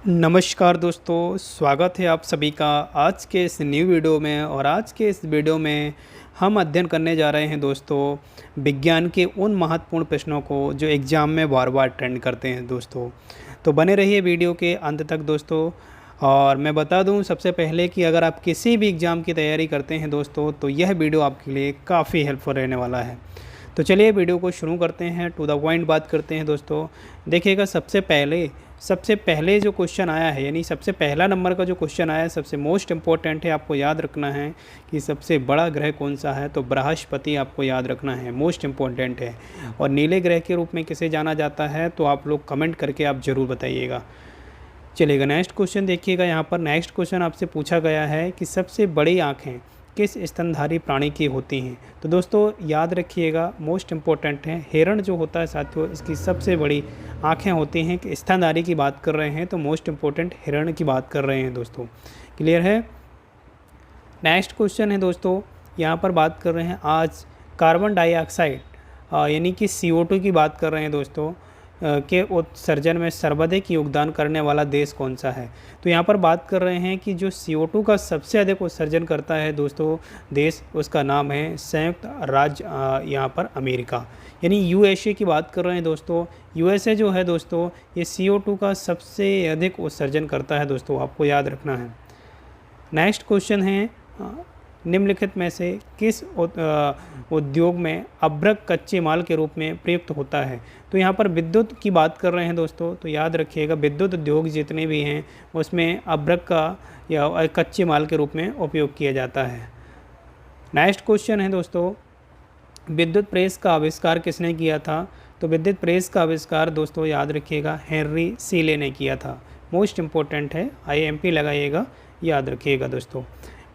नमस्कार दोस्तों, स्वागत है आप सभी का आज के इस न्यू वीडियो में। और आज के इस वीडियो में हम अध्ययन करने जा रहे हैं दोस्तों विज्ञान के उन महत्वपूर्ण प्रश्नों को जो एग्ज़ाम में बार बार ट्रेंड करते हैं दोस्तों। तो बने रहिए वीडियो के अंत तक दोस्तों। और मैं बता दूं सबसे पहले कि अगर आप किसी भी एग्ज़ाम की तैयारी करते हैं दोस्तों तो यह वीडियो आपके लिए काफ़ी हेल्पफुल रहने वाला है। तो चलिए वीडियो को शुरू करते हैं, टू द पॉइंट बात करते हैं दोस्तों। देखिएगा सबसे पहले जो क्वेश्चन आया है, यानी सबसे पहला नंबर का जो क्वेश्चन आया है, सबसे मोस्ट इम्पोर्टेंट है, आपको याद रखना है कि सबसे बड़ा ग्रह कौन सा है। तो बृहस्पति आपको याद रखना है, मोस्ट इम्पोर्टेंट है। और नीले ग्रह के रूप में किसे जाना जाता है, तो आप लोग कमेंट करके आप ज़रूर बताइएगा। चलिएगा नेक्स्ट क्वेश्चन देखिएगा। यहाँ पर नेक्स्ट क्वेश्चन आपसे पूछा गया है कि सबसे बड़ी आँखें किस स्तनधारी प्राणी की होती हैं। तो दोस्तों याद रखिएगा, मोस्ट इम्पोर्टेंट है, हिरण जो होता है साथियों, इसकी सबसे बड़ी आँखें होती हैं। कि स्तनधारी की बात कर रहे हैं तो मोस्ट इम्पोर्टेंट हिरण की बात कर रहे हैं दोस्तों। क्लियर है। नेक्स्ट क्वेश्चन है दोस्तों, यहाँ पर बात कर रहे हैं आज कार्बन डाइऑक्साइड यानी कि CO2 की बात कर रहे हैं दोस्तों के उत्सर्जन में सर्वाधिक योगदान करने वाला देश कौन सा है। तो यहाँ पर बात कर रहे हैं कि जो CO2 का सबसे अधिक उत्सर्जन करता है दोस्तों देश, उसका नाम है संयुक्त राज्य यहाँ पर अमेरिका, यानी USA की बात कर रहे हैं दोस्तों। USA जो है दोस्तों, ये CO2 का सबसे अधिक उत्सर्जन करता है दोस्तों, आपको याद रखना है। नेक्स्ट क्वेश्चन है निम्नलिखित में से किस उद्योग में अभ्रक कच्चे माल के रूप में प्रयुक्त होता है। तो यहाँ पर विद्युत की बात कर रहे हैं दोस्तों। तो याद रखिएगा, विद्युत उद्योग जितने भी हैं उसमें अभ्रक का या कच्चे माल के रूप में उपयोग किया जाता है। नेक्स्ट क्वेश्चन है दोस्तों, विद्युत प्रेस का आविष्कार किसने किया था। तो विद्युत प्रेस का आविष्कार दोस्तों याद रखिएगा हेनरी सीले ने किया था। मोस्ट इम्पोर्टेंट है, IMP लगाइएगा, याद रखिएगा दोस्तों।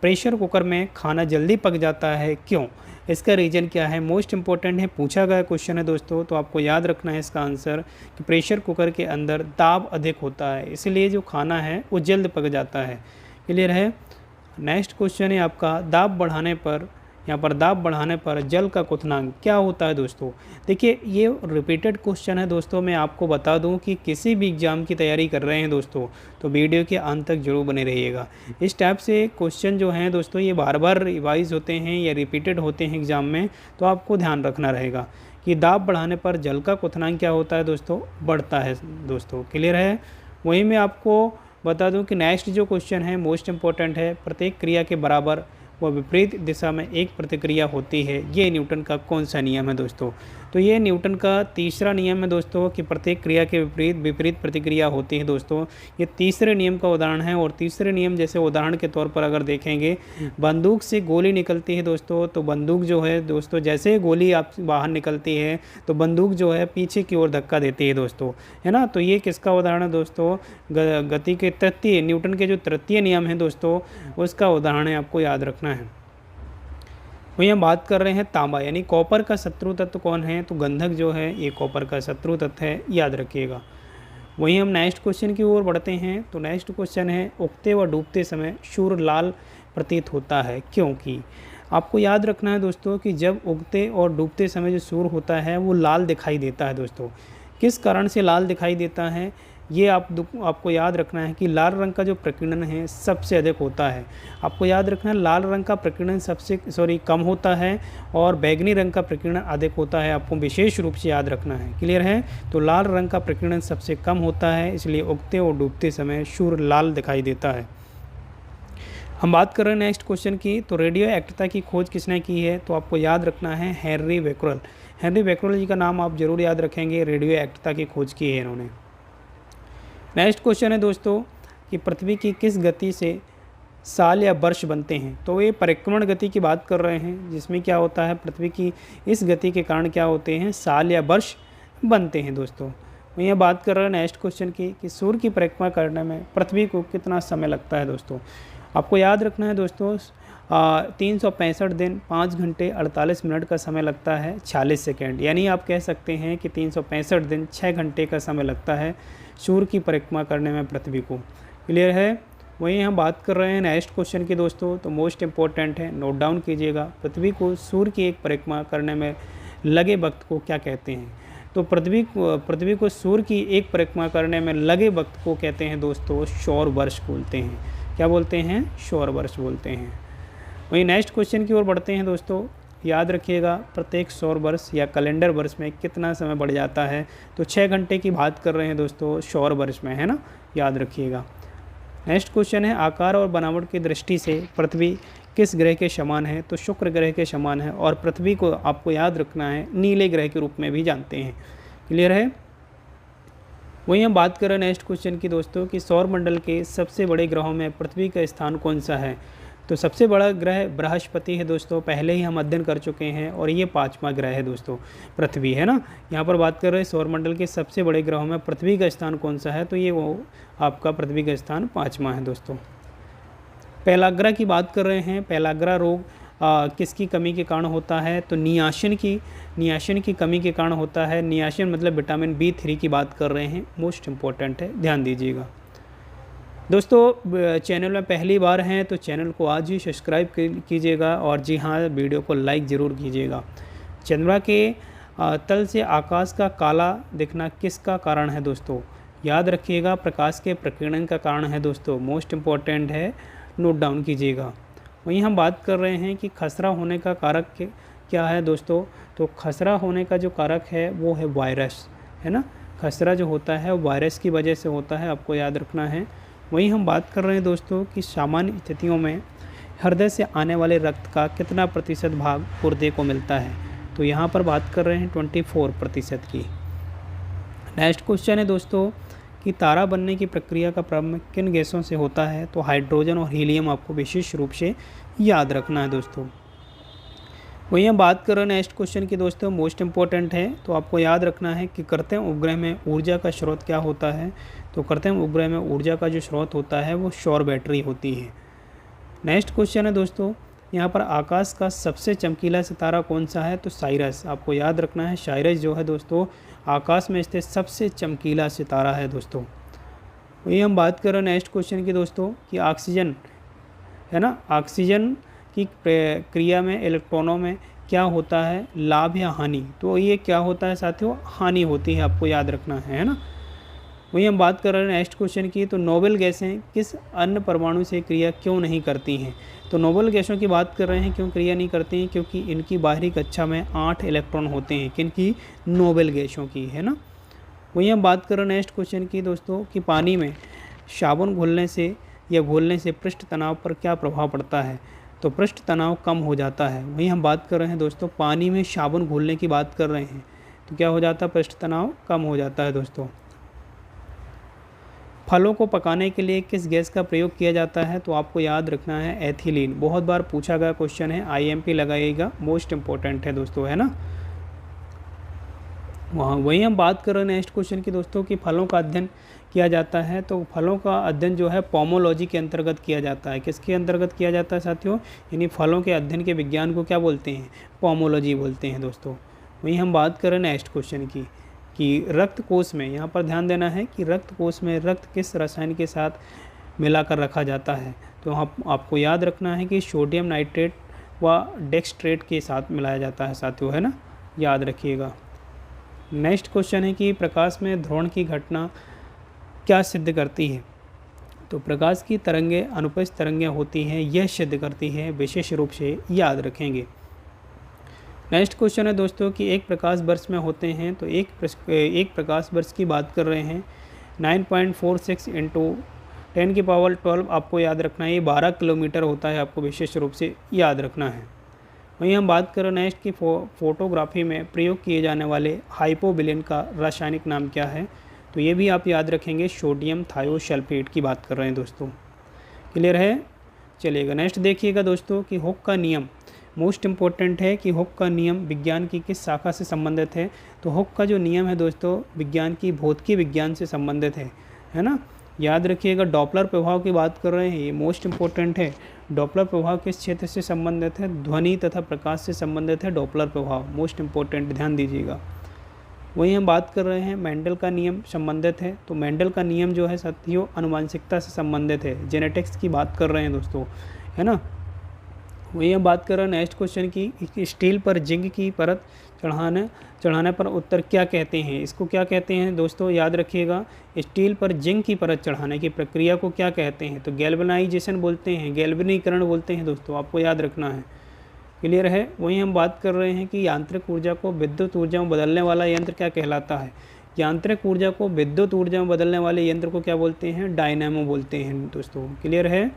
प्रेशर कुकर में खाना जल्दी पक जाता है क्यों, इसका रीज़न क्या है। मोस्ट इम्पोर्टेंट है, पूछा गया क्वेश्चन है दोस्तों। तो आपको याद रखना है इसका आंसर कि प्रेशर कुकर के अंदर दाब अधिक होता है, इसलिए जो खाना है वो जल्द पक जाता है। क्लियर है। नेक्स्ट क्वेश्चन है आपका दाब बढ़ाने पर, यहाँ पर दाब बढ़ाने पर जल का क्वथनांक क्या होता है दोस्तों। देखिए ये रिपीटेड क्वेश्चन है दोस्तों। मैं आपको बता दूं कि किसी भी एग्ज़ाम की तैयारी कर रहे हैं दोस्तों तो वीडियो के अंत तक जरूर बने रहिएगा। इस टाइप से क्वेश्चन जो हैं दोस्तों ये बार बार रिवाइज होते हैं या रिपीटेड होते हैं एग्ज़ाम में, तो आपको ध्यान रखना रहेगा कि दाब बढ़ाने पर जल का क्वथनांक क्या होता है दोस्तों, बढ़ता है दोस्तों। क्लियर है। वहीं मैं आपको बता दूँ कि नेक्स्ट जो क्वेश्चन है मोस्ट इम्पोर्टेंट है, प्रत्येक क्रिया के बराबर वह विपरीत दिशा में एक प्रतिक्रिया होती है, ये न्यूटन का कौन सा नियम है दोस्तों। तो ये न्यूटन का तीसरा नियम है दोस्तों कि प्रत्येक क्रिया के विपरीत प्रतिक्रिया होती है दोस्तों। ये तीसरे नियम का उदाहरण है। और तीसरे नियम जैसे उदाहरण के तौर पर अगर देखेंगे, बंदूक से गोली निकलती है दोस्तों, तो बंदूक जो है दोस्तों जैसे ही गोली आप बाहर निकलती है तो बंदूक जो है पीछे की ओर धक्का देती है दोस्तों, है ना। तो ये किसका उदाहरण है दोस्तों, गति के तृतीय, न्यूटन के जो तृतीय नियम है दोस्तों उसका उदाहरण है, आपको याद रखना है। वहीं हम बात कर रहे हैं तांबा यानी कॉपर का शत्रु तत्व कौन है। तो गंधक जो है ये कॉपर का शत्रु तत्व है, याद रखिएगा। वहीं हम नेक्स्ट क्वेश्चन की ओर बढ़ते हैं। तो नेक्स्ट क्वेश्चन है उगते व डूबते समय सूर्य लाल प्रतीत होता है क्योंकि। आपको याद रखना है दोस्तों कि जब उगते और डूबते समय जो सूर्य होता है वो लाल दिखाई देता है दोस्तों। किस कारण से लाल दिखाई देता है, ये आपको याद रखना है कि लाल रंग का जो प्रकीर्णन है सबसे अधिक होता है। आपको याद रखना है लाल रंग का प्रकीर्णन कम होता है और बैगनी रंग का प्रकीर्णन अधिक होता है, आपको विशेष रूप से याद रखना है। क्लियर है। तो लाल रंग का प्रकीर्णन सबसे कम होता है, इसलिए उगते और डूबते समय सूर्य लाल दिखाई देता है। हम बात कर रहे हैं नेक्स्ट क्वेश्चन की। तो रेडियो एक्टिवता की खोज किसने की है। तो आपको याद रखना है हेनरी बैक्यूरेल। हेनरी बैक्यूरेल जी का नाम आप जरूर याद रखेंगे, रेडियो एक्टिवता की खोज की है इन्होंने। नेक्स्ट क्वेश्चन है दोस्तों कि पृथ्वी की किस गति से साल या वर्ष बनते हैं। तो ये परिक्रमण गति की बात कर रहे हैं, जिसमें क्या होता है पृथ्वी की इस गति के कारण क्या होते हैं, साल या वर्ष बनते हैं दोस्तो65 वहीं बात कर रहे हैं नेक्स्ट क्वेश्चन की कि सूर्य की परिक्रमा करने में पृथ्वी को कितना समय लगता है दोस्तों। आपको याद रखना है दोस्तों 365 दिन 5 घंटे 48 मिनट का समय लगता है 46 सेकेंड, यानी आप कह सकते हैं कि 365 दिन 6 घंटे का समय लगता है सूर्य की परिक्रमा करने में पृथ्वी को। क्लियर है। वहीं हम बात कर रहे हैं नेक्स्ट क्वेश्चन की दोस्तों। तो मोस्ट इम्पोर्टेंट है, नोट डाउन कीजिएगा, पृथ्वी को सूर्य की एक परिक्रमा करने में लगे वक्त को क्या कहते हैं। तो पृथ्वी को सूर्य की एक परिक्रमा करने में लगे वक्त को कहते हैं दोस्तों सौर वर्ष बोलते हैं। क्या बोलते हैं? सौर वर्ष बोलते हैं। वहीं नेक्स्ट क्वेश्चन की ओर बढ़ते हैं दोस्तों। याद रखिएगा, प्रत्येक सौर वर्ष या कैलेंडर वर्ष में कितना समय बढ़ जाता है? तो 6 घंटे की बात कर रहे हैं दोस्तों सौर वर्ष में, है ना, याद रखिएगा। नेक्स्ट क्वेश्चन है, आकार और बनावट की दृष्टि से पृथ्वी किस ग्रह के समान है? तो शुक्र ग्रह के समान है, और पृथ्वी को आपको याद रखना है नीले ग्रह के रूप में भी जानते हैं। क्लियर है? वहीं हम बात करें नेक्स्ट क्वेश्चन की दोस्तों कि सौर मंडल के सबसे बड़े ग्रहों में पृथ्वी का स्थान कौन सा है? तो सबसे बड़ा ग्रह बृहस्पति है दोस्तों, पहले ही हम अध्ययन कर चुके हैं, और ये 5वां ग्रह है दोस्तों पृथ्वी, है ना। यहाँ पर बात कर रहे हैं सौरमंडल के सबसे बड़े ग्रहों में पृथ्वी का स्थान कौन सा है? तो ये वो आपका पृथ्वी का स्थान 5वां है दोस्तों। पैलाग्रा की बात कर रहे हैं। पैलाग्रा रोग किसकी कमी के कारण होता है? तो नियासिन की कमी के कारण होता है। नियासिन मतलब विटामिन B3 की बात कर रहे हैं, मोस्ट इम्पोर्टेंट है, ध्यान दीजिएगा दोस्तों। चैनल में पहली बार हैं तो चैनल को आज ही सब्सक्राइब कीजिएगा, और जी हाँ, वीडियो को लाइक ज़रूर कीजिएगा। चंद्रमा के तल से आकाश का काला दिखना किसका कारण है दोस्तों? याद रखिएगा, प्रकाश के प्रकीर्णन का कारण है दोस्तों, मोस्ट इम्पोर्टेंट है, नोट डाउन कीजिएगा। वहीं हम बात कर रहे हैं कि खसरा होने का कारक क्या है दोस्तों? तो खसरा होने का जो कारक है वो है वायरस, है ना। खसरा जो होता है वायरस की वजह से होता है, आपको याद रखना है। वहीं हम बात कर रहे हैं दोस्तों कि सामान्य स्थितियों में हृदय से आने वाले रक्त का कितना प्रतिशत भाग गुर्दे को मिलता है? तो यहाँ पर बात कर रहे हैं 24% की। नेक्स्ट क्वेश्चन है दोस्तों कि तारा बनने की प्रक्रिया का प्रारंभ किन गैसों से होता है? तो हाइड्रोजन और हीलियम आपको विशेष रूप से याद रखना है दोस्तों। वहीं हम बात कर रहे हैं नेक्स्ट क्वेश्चन की दोस्तों, मोस्ट इंपॉर्टेंट है, तो आपको याद रखना है कि कृत्रिम उपग्रह में ऊर्जा का स्रोत क्या होता है? तो कृत्रिम उपग्रह में ऊर्जा का जो स्रोत होता है वो सौर बैटरी होती है। नेक्स्ट क्वेश्चन है दोस्तों, यहाँ पर आकाश का सबसे चमकीला सितारा कौन सा है? तो साइरस, आपको याद रखना है, साइरस जो है दोस्तों आकाश में स्थित सबसे चमकीला सितारा है दोस्तों। वही हम बात कर रहे हैं नेक्स्ट क्वेश्चन की दोस्तों कि ऑक्सीजन, है ना, ऑक्सीजन की क्रिया में इलेक्ट्रॉनों में क्या होता है, लाभ या हानि? तो ये क्या होता है साथियों, हानि होती है, आपको याद रखना है ना। वही हम बात कर रहे हैं नेक्स्ट क्वेश्चन की, तो नोबेल गैसें किस अन्य परमाणु से क्रिया क्यों नहीं करती हैं? तो नोबेल गैसों की बात कर रहे हैं, क्यों क्रिया नहीं करती हैं? क्योंकि इनकी बाहरी कक्षा में 8 इलेक्ट्रॉन होते हैं, किनकी? नोबेल गैसों की, है ना। वहीं हम बात कर रहे हैं नेक्स्ट क्वेश्चन की दोस्तों कि पानी में साबुन घोलने से या घोलने से पृष्ठ तनाव पर क्या प्रभाव पड़ता है? तो पृष्ठ तनाव कम हो जाता है। वहीं हम बात कर रहे हैं दोस्तों पानी में साबुन घोलने की बात कर रहे हैं, तो क्या हो जाता है, पृष्ठ तनाव कम हो जाता है दोस्तों। फलों को पकाने के लिए किस गैस का प्रयोग किया जाता है? तो आपको याद रखना है एथिलीन, बहुत बार पूछा गया क्वेश्चन है, IMP लगाइएगा, मोस्ट इंपॉर्टेंट है दोस्तों, है ना। वहीं हम बात कर रहे हैं नेक्स्ट क्वेश्चन की दोस्तों कि फलों का अध्ययन किया जाता है, तो फलों का अध्ययन जो है पोमोलॉजी के अंतर्गत किया जाता है। किसके अंतर्गत किया जाता है साथियों? यानी फलों के अध्ययन के विज्ञान को क्या बोलते हैं? पोमोलॉजी बोलते हैं दोस्तों। वहीं हम बात कर रहे हैं नेक्स्ट क्वेश्चन की कि रक्त कोष में, यहाँ पर ध्यान देना है कि रक्त कोष में रक्त किस रसायन के साथ मिलाकर रखा जाता है? तो आपको याद रखना है कि सोडियम नाइट्रेट व डेक्सट्रेट के साथ मिलाया जाता है साथियों, है ना, याद रखिएगा। नेक्स्ट क्वेश्चन है कि प्रकाश में ध्रुवण की घटना क्या सिद्ध करती है? तो प्रकाश की तरंगें अनुप्रस्थ तरंगें होती हैं, यह सिद्ध करती है, विशेष रूप से याद रखेंगे। नेक्स्ट क्वेश्चन है दोस्तों कि एक प्रकाश वर्ष में होते हैं, तो एक प्रकाश वर्ष की बात कर रहे हैं 9.46 × 10⁻12 आपको याद रखना है, ये 12 किलोमीटर होता है, आपको विशेष रूप से याद रखना है। वहीं हम बात कर रहे हैं नेक्स्ट की फोटोग्राफी में प्रयोग किए जाने वाले हाइपोबिलिन का रासायनिक नाम क्या है? तो ये भी आप याद रखेंगे, सोडियम थायोसल्फेट की बात कर रहे हैं दोस्तों। क्लियर है? चलिएगा नेक्स्ट देखिएगा दोस्तों कि हुक का नियम, मोस्ट इम्पोर्टेंट है कि हुक का नियम विज्ञान की किस शाखा से संबंधित है? तो हुक का जो नियम है दोस्तों विज्ञान की भौतिकी विज्ञान से संबंधित है ना, याद रखिएगा। डॉपलर प्रभाव की बात कर रहे हैं, ये मोस्ट इम्पोर्टेंट है। डॉपलर प्रभाव किस क्षेत्र से संबंधित है? ध्वनि तथा प्रकाश से संबंधित है डॉपलर प्रभाव, मोस्ट इम्पोर्टेंट, ध्यान दीजिएगा। वहीं हम बात कर रहे हैं मेंडल का नियम संबंधित है, तो मेंडल का नियम जो है साथियों अनुवांशिकता से संबंधित है, जेनेटिक्स की बात कर रहे हैं दोस्तों, है ना। वही हम बात कर रहे हैं नेक्स्ट क्वेश्चन की, स्टील पर जिंक की परत चढ़ाने पर उत्तर क्या कहते हैं। इसको क्या कहते हैं दोस्तों, याद रखिएगा। स्टील पर जिंक की परत चढ़ाने की प्रक्रिया को क्या कहते हैं, तो गैल्वेनाइजेशन बोलते हैं, गैल्वेनीकरण बोलते हैं दोस्तों, आपको याद रखना है। क्लियर है। वहीं हम बात कर रहे हैं कि यांत्रिक ऊर्जा को विद्युत ऊर्जा में बदलने वाला यंत्र क्या कहलाता है। यांत्रिक ऊर्जा को विद्युत ऊर्जा में बदलने वाले यंत्र को क्या बोलते हैं, डायनेमो बोलते हैं दोस्तों। क्लियर है।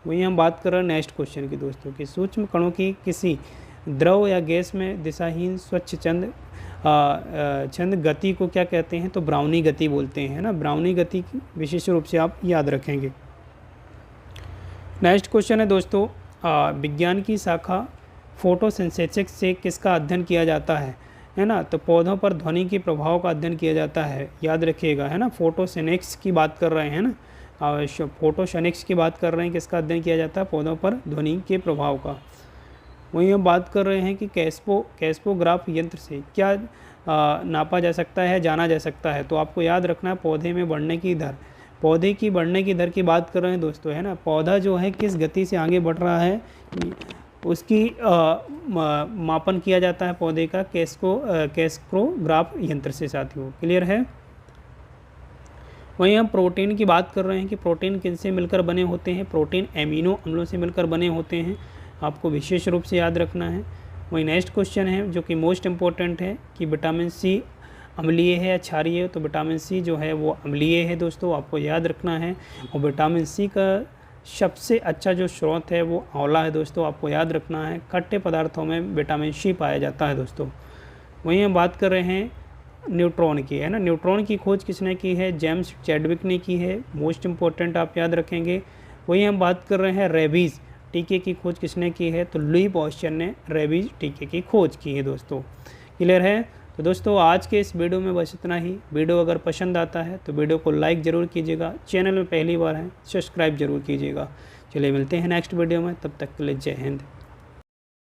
वहीं हम बात कर रहे हैं नेक्स्ट क्वेश्चन की दोस्तों, कि सूक्ष्म कणों की किसी द्रव या गैस में दिशाहीन स्वच्छ छंद गति को क्या कहते हैं, तो ब्राउनी गति बोलते हैं ना, ब्राउनी गति की विशेष रूप से आप याद रखेंगे। नेक्स्ट क्वेश्चन है दोस्तों, विज्ञान की शाखा फोटोसिंथेसिस से किसका अध्ययन किया जाता है ना, तो पौधों पर ध्वनि के प्रभाव का अध्ययन किया जाता है, याद रखिएगा, है ना। फोटोसिनेक्स की बात कर रहे हैं ना, फोटोशनिक्स की बात कर रहे हैं, किसका अध्ययन किया जाता है, पौधों पर ध्वनि के प्रभाव का। वहीं हम बात कर रहे हैं कि कैस्पोग्राफ यंत्र से क्या नापा जा सकता है, जाना जा सकता है, तो आपको याद रखना है पौधे में बढ़ने की दर, पौधे की बढ़ने की दर की बात कर रहे हैं दोस्तों, है ना। पौधा जो है किस गति से आगे बढ़ रहा है उसकी मापन किया जाता है पौधे का कैस्पोग्राफ यंत्र से साथियों। क्लियर है। वहीं हम प्रोटीन की बात कर रहे हैं कि प्रोटीन किनसे मिलकर बने होते हैं, प्रोटीन एमिनो अम्लों से मिलकर बने होते हैं, आपको विशेष रूप से याद रखना है। वहीं नेक्स्ट क्वेश्चन है जो कि मोस्ट इम्पोर्टेंट है कि विटामिन सी अम्लीय है या क्षारीय है, तो विटामिन सी जो है वो अम्लीय है दोस्तों, आपको याद रखना है। और विटामिन सी का सबसे अच्छा जो स्रोत है वो आंवला है दोस्तों, आपको याद रखना है। खट्टे पदार्थों में विटामिन सी पाया जाता है दोस्तों। वहीं हम बात कर रहे हैं न्यूट्रॉन की, है ना। न्यूट्रॉन की खोज किसने की है, जेम्स चैडविक ने की है, मोस्ट इम्पोर्टेंट आप याद रखेंगे। वहीं हम बात कर रहे हैं रेबीज़ टीके की खोज किसने की है, तो लुई पास्चर ने रेबीज़ टीके की खोज की है दोस्तों। क्लियर है। तो दोस्तों आज के इस वीडियो में बस इतना ही। वीडियो अगर पसंद आता है तो वीडियो को लाइक ज़रूर कीजिएगा, चैनल में पहली बार है सब्सक्राइब जरूर कीजिएगा। चलिए मिलते हैं नेक्स्ट वीडियो में, तब तक के लिए जय हिंद।